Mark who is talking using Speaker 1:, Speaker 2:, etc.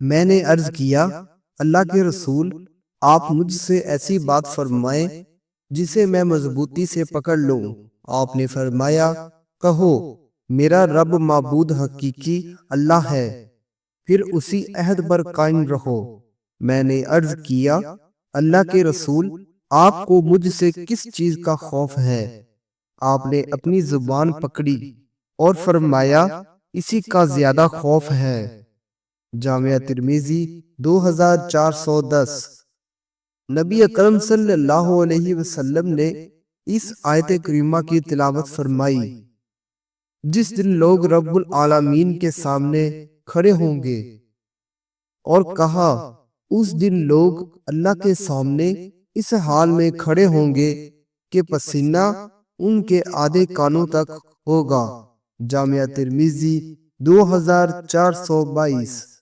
Speaker 1: میں نے عرض کیا، اللہ کے رسول، آپ مجھ سے ایسی بات فرمائیں جسے میں مضبوطی سے پکڑ لوں۔ آپ نے فرمایا، کہو، میرا رب معبود حقیقی اللہ ہے، پھر اسی عہد پر قائم رہو۔ میں نے عرض کیا، اللہ کے رسول، آپ کو مجھ سے کس چیز کا خوف ہے؟ آپ نے اپنی زبان پکڑی اور فرمایا، اسی کا زیادہ خوف ہے۔ جامعہ ترمذی 2410۔ نبی اکرم صلی اللہ علیہ وسلم نے اس آیت کریمہ کی تلاوت فرمائی۔ جس دن لوگ رب العالمین کے سامنے کھڑے ہوں گے، اور کہا، اس دن لوگ اللہ کے سامنے اس حال میں کھڑے ہوں گے کہ پسینہ ان کے آدھے کانوں تک ہوگا۔ جامعہ ترمذی 2422۔